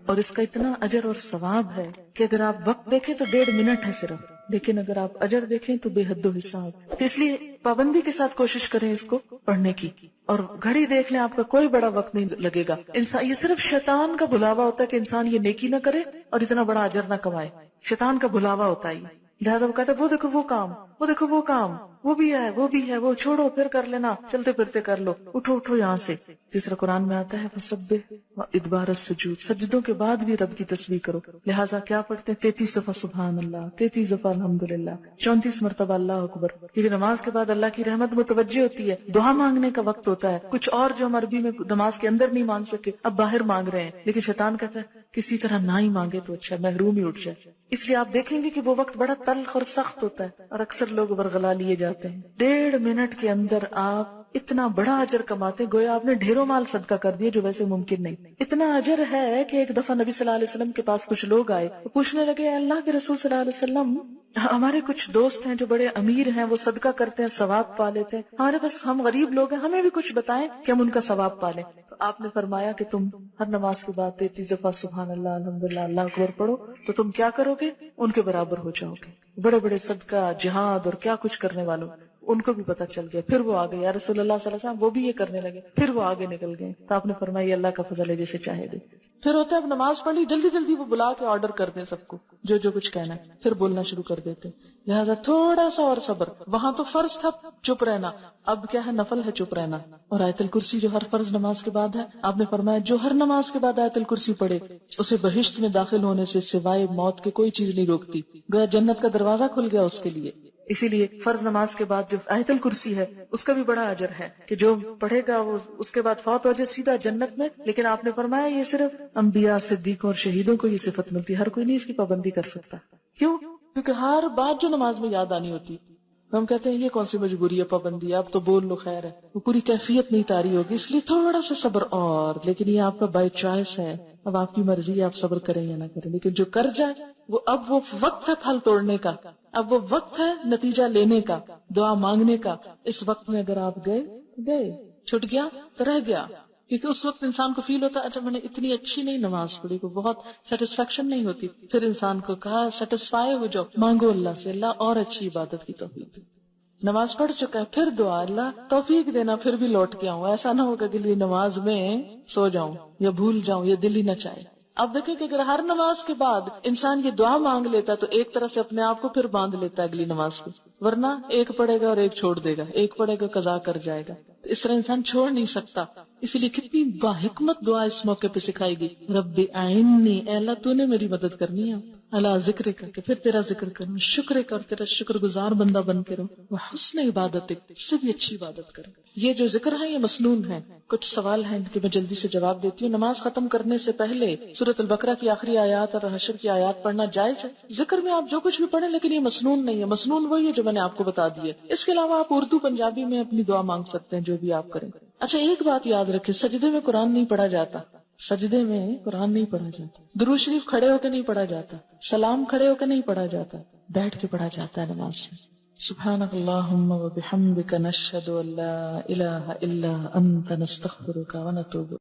اور اس کا اتنا اجر اور ثواب ہے کہ اگر آپ وقت دیکھیں تو 1.5 منٹ ہے صرف، لیکن اگر آپ اجر دیکھیں تو بے حد و حساب. تو اس لیے پابندی کے ساتھ کوشش کریں اس کو پڑھنے کی. اور گھڑی دیکھ لیں، آپ کا کوئی بڑا وقت نہیں لگے گا. انسان یہ صرف شیطان کا بھلاوا ہوتا ہے کہ انسان یہ نیکی نہ کرے اور اتنا بڑا اجر نہ کمائے. شیطان کا بھلاوا ہوتا ہے، لہٰذا وہ کہتا ہے وہ دیکھو وہ کام، وہ دیکھو وہ کام، وہ بھی ہے وہ بھی ہے، وہ چھوڑو پھر کر لینا، چلتے پھرتے کر لو، اٹھو اٹھو یہاں سے. جس طرح قرآن میں آتا ہے فسبح وادبار السجود، سجدوں کے بعد بھی رب کی تسبیح کرو. لہٰذا کیا پڑھتے ہیں؟ 33 دفعہ سبحان اللہ، 33 دفعہ الحمدللہ، 34 مرتبہ اللہ اکبر. کیونکہ نماز کے بعد اللہ کی رحمت متوجہ ہوتی ہے، دعا مانگنے کا وقت ہوتا ہے. کچھ اور جو ہم عربی میں نماز کے اندر نہیں مانگ سکے اب باہر مانگ رہے ہیں، لیکن شیطان کہتا ہے کسی طرح نہ ہی مانگے تو اچھا، محروم ہی اٹھ جائے. اس لیے آپ دیکھیں گے کہ وہ وقت بڑا تلخ اور سخت ہوتا ہے اور اکثر لوگ برگلا لیے جاتے ہیں. 1.5 منٹ کے اندر آپ اتنا بڑا اجر کماتے، گویا آپ نے ڈھیروں مال صدقہ کر دیا جو ویسے ممکن نہیں. اتنا اجر ہے کہ ایک دفعہ نبی صلی اللہ علیہ وسلم کے پاس کچھ لوگ آئے، پوچھنے لگے اے اللہ کے رسول صلی اللہ علیہ وسلم، ہمارے کچھ دوست ہیں جو بڑے امیر ہیں، وہ صدقہ کرتے ہیں ثواب پا لیتے ہیں، ہمارے پاس ہم غریب لوگ ہیں، ہمیں بھی کچھ بتائیں کہ ہم ان کا ثواب پا لیں. تو آپ نے فرمایا کہ تم ہر نماز کے بعد 33 دفعہ سبحان اللہ الحمدللہ اللہ اکبر پڑھو تو تم کیا کرو گے؟ ان کے برابر ہو جاؤ گے. بڑے بڑے صدقہ جہاد اور کیا کچھ کرنے والوں ان کو بھی پتہ چل گیا. پھر وہ آگے یا رسول اللہ صلی اللہ علیہ وسلم، وہ بھی یہ کرنے لگے، پھر وہ آگے نکل گئے. تو آپ نے فرمایا یہ اللہ کا فضل ہے جسے چاہے دے. پھر ہوتا ہے اب نماز پڑھ لی، جلدی جلدی وہ بلا کے آرڈر کر دیں سب کو جو جو کچھ کہنا ہے، پھر بولنا شروع کر دیتے. لہٰذا تھوڑا سا اور صبر. وہاں تو فرض تھا چپ رہنا، اب کیا ہے نفل ہے چپ رہنا. اور آیت الکرسی جو ہر فرض نماز کے بعد ہے، آپ نے فرمایا جو ہر نماز کے بعد آیت الکرسی پڑھے اسے بہشت میں داخل ہونے سے سوائے موت کے کوئی چیز نہیں روکتی. گویا جنت کا دروازہ کھل گیا اس کے لیے. اسی لیے فرض نماز کے بعد جو آیت الکرسی ہے اس کا بھی بڑا اجر ہے کہ جو پڑھے گا وہ اس کے بعد فوت ہو جائے سیدھا جنت میں. لیکن آپ نے فرمایا یہ صرف انبیاء صدیقوں اور شہیدوں کو یہ صفت ملتی ہے، ہر کوئی نہیں اس کی پابندی کر سکتا. کیوں؟ کیونکہ ہر بات جو نماز میں یاد آنی ہوتی، ہم کہتے ہیں یہ کون سی مجبوری ہے پابندی ہے، اب تو بول لو خیر ہے، وہ پوری کیفیت نہیں تاری ہوگی. اس لیے تھوڑا سا صبر اور، لیکن یہ آپ کا بائی چوائس ہے، اب آپ کی مرضی ہے آپ صبر کریں یا نہ کریں. لیکن جو کر جائے وہ اب وہ وقت ہے پھل توڑنے کا، اب وہ وقت ہے نتیجہ لینے کا، دعا مانگنے کا. اس وقت میں اگر آپ گئے چھٹ گیا تو رہ گیا. کیونکہ اس وقت انسان کو فیل ہوتا ہے اچھا میں نے اتنی اچھی نہیں نماز پڑھی، کو بہت سیٹسفیکشن نہیں ہوتی. پھر انسان کو کہا سیٹسفائی ہو جاؤ، مانگو اللہ سے اللہ اور اچھی عبادت کی توفیق. نماز پڑھ چکا ہے پھر دعا اللہ توفیق دینا پھر بھی لوٹ کے آؤں. ایسا نہ ہوگا کہ لیے نماز میں سو جاؤں یا بھول جاؤں یا دل ہی نہ چاہے. اب دیکھیں کہ اگر ہر نماز کے بعد انسان یہ دعا مانگ لیتا تو ایک طرف سے اپنے آپ کو پھر باندھ لیتا ہے اگلی نماز کو، ورنہ ایک پڑھے گا اور ایک چھوڑ دے گا، ایک پڑھے گا قضا کر جائے گا. تو اس طرح انسان چھوڑ نہیں سکتا. اسی لیے کتنی باحکمت دعا اس موقع پہ سکھائی گئی. رب اعینی، اے اللہ تو نے میری مدد کرنی ہے، اللہ ذکر کر کے پھر تیرا ذکر کروں، شکر کر تیرا شکر گزار بندہ بن کے رہوں، وہ حسن عبادت سے بھی اچھی عبادت کروں. یہ جو ذکر ہے یہ مسنون ہے. کچھ سوال ہیں کہ میں جلدی سے جواب دیتی ہوں. نماز ختم کرنے سے پہلے سورۃ البقرہ کی آخری آیات اور حشر کی آیات پڑھنا جائز ہے؟ ذکر میں آپ جو کچھ بھی پڑھیں لیکن یہ مسنون نہیں ہے. مسنون وہی ہے جو میں نے آپ کو بتا دی ہے. اس کے علاوہ آپ اردو پنجابی میں اپنی دعا مانگ سکتے ہیں جو بھی آپ کریں. اچھا ایک بات یاد رکھیں، سجدے میں قرآن نہیں پڑھا جاتا، سجدے میں قرآن نہیں پڑھا جاتا. درود شریف کھڑے ہو کے نہیں پڑھا جاتا، سلام کھڑے ہو کے نہیں پڑھا جاتا، بیٹھ کے پڑھا جاتا ہے نماز میں. سبحانک اللہم و بحمدک نشہد ان لا الہ الا انت نستغفرک و نتوب